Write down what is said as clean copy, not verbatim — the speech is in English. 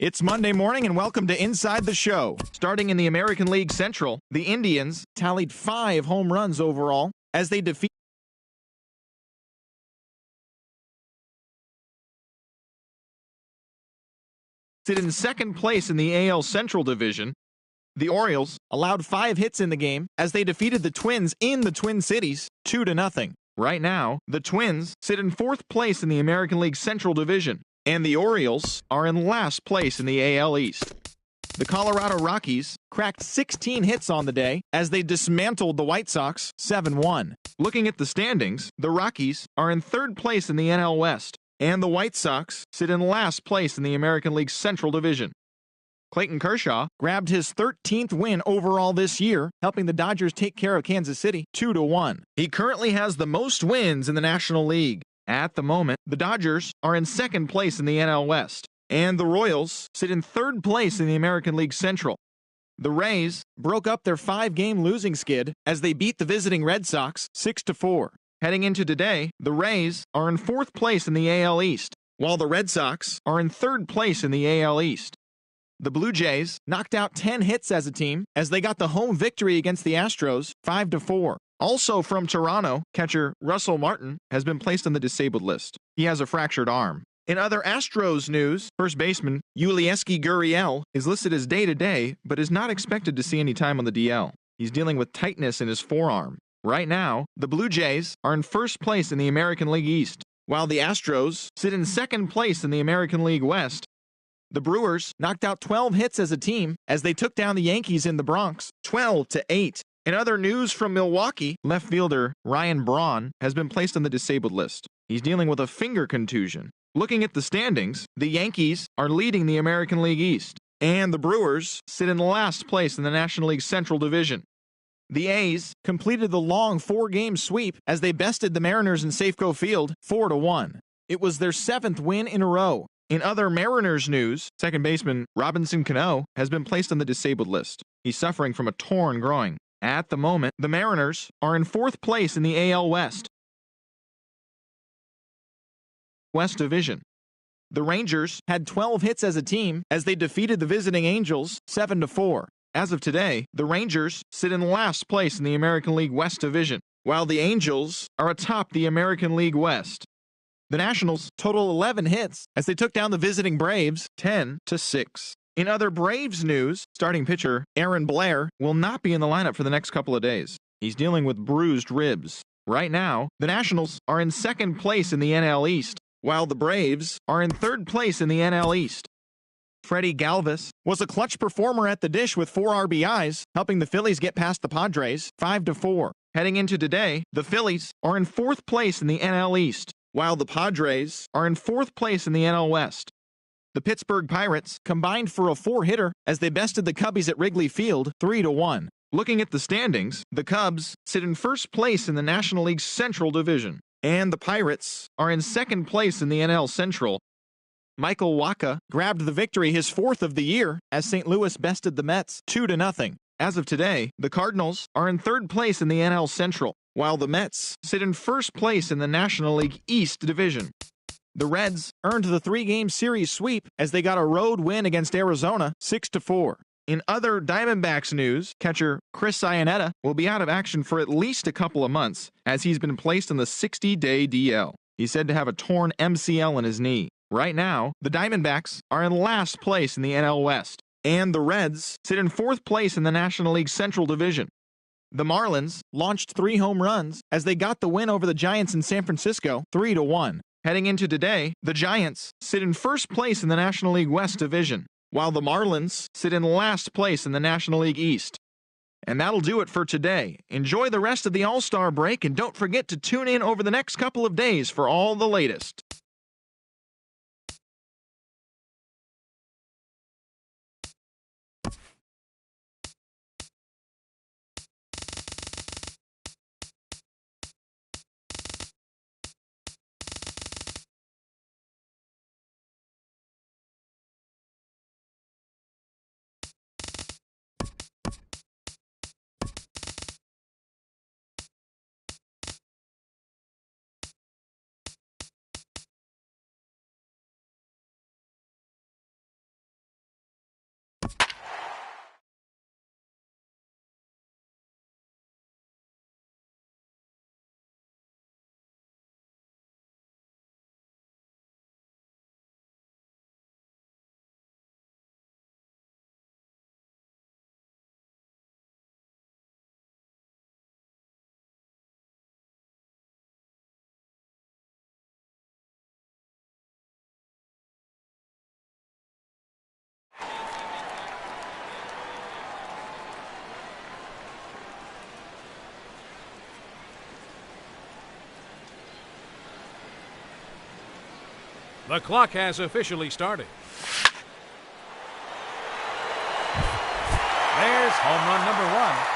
It's Monday morning and welcome to Inside the Show. Starting in the American League Central, the Indians tallied 5 home runs overall as they defeated in second place in the AL Central Division. The Orioles allowed 5 hits in the game as they defeated the Twins in the Twin Cities 2-0. Right now, the Twins sit in 4th place in the American League Central Division, and the Orioles are in last place in the AL East. The Colorado Rockies cracked 16 hits on the day as they dismantled the White Sox 7-1. Looking at the standings, the Rockies are in 3rd place in the NL West, and the White Sox sit in last place in the American League Central Division. Clayton Kershaw grabbed his 13th win overall this year, helping the Dodgers take care of Kansas City 2-1. He currently has the most wins in the National League. At the moment, the Dodgers are in 2nd place in the NL West, and the Royals sit in 3rd place in the American League Central. The Rays broke up their 5-game losing skid as they beat the visiting Red Sox 6-4. Heading into today, the Rays are in 4th place in the AL East, while the Red Sox are in 3rd place in the AL East. The Blue Jays knocked out 10 hits as a team as they got the home victory against the Astros 5-4. Also from Toronto, catcher Russell Martin has been placed on the disabled list. He has a fractured arm. In other Astros news, first baseman Yulieski Gurriel is listed as day-to-day, but is not expected to see any time on the DL. He's dealing with tightness in his forearm. Right now, the Blue Jays are in 1st place in the American League East, while the Astros sit in 2nd place in the American League West. The Brewers knocked out 12 hits as a team as they took down the Yankees in the Bronx 12-8. In other news from Milwaukee, left fielder Ryan Braun has been placed on the disabled list. He's dealing with a finger contusion. Looking at the standings, the Yankees are leading the American League East, and the Brewers sit in last place in the National League Central Division. The A's completed the long 4-game sweep as they bested the Mariners in Safeco Field 4-1. It was their 7th win in a row. In other Mariners news, second baseman Robinson Cano has been placed on the disabled list. He's suffering from a torn groin. At the moment, the Mariners are in 4th place in the AL West Division. The Rangers had 12 hits as a team as they defeated the visiting Angels 7-4. As of today, the Rangers sit in last place in the American League West Division, while the Angels are atop the American League West. The Nationals total 11 hits as they took down the visiting Braves 10-6. In other Braves news, starting pitcher Aaron Blair will not be in the lineup for the next couple of days. He's dealing with bruised ribs. Right now, the Nationals are in 2nd place in the NL East, while the Braves are in 3rd place in the NL East. Freddie Galvis was a clutch performer at the dish with 4 RBIs, helping the Phillies get past the Padres 5-4. Heading into today, the Phillies are in 4th place in the NL East, while the Padres are in 4th place in the NL West. The Pittsburgh Pirates combined for a 4-hitter as they bested the Cubbies at Wrigley Field 3-1. Looking at the standings, the Cubs sit in 1st place in the National League Central Division, and the Pirates are in 2nd place in the NL Central. Michael Wacha grabbed the victory, his 4th of the year, as St. Louis bested the Mets 2-0. As of today, the Cardinals are in 3rd place in the NL Central, while the Mets sit in 1st place in the National League East Division. The Reds earned the 3-game series sweep as they got a road win against Arizona 6-4. In other Diamondbacks news, catcher Chris Iannetta will be out of action for at least a couple of months as he's been placed on the 60-day DL. He's said to have a torn MCL in his knee. Right now, the Diamondbacks are in last place in the NL West, and the Reds sit in 4th place in the National League Central Division. The Marlins launched 3 home runs as they got the win over the Giants in San Francisco 3-1. Heading into today, the Giants sit in 1st place in the National League West Division, while the Marlins sit in last place in the National League East. And that'll do it for today. Enjoy the rest of the All-Star break, and don't forget to tune in over the next couple of days for all the latest. The clock has officially started. There's home run number 1.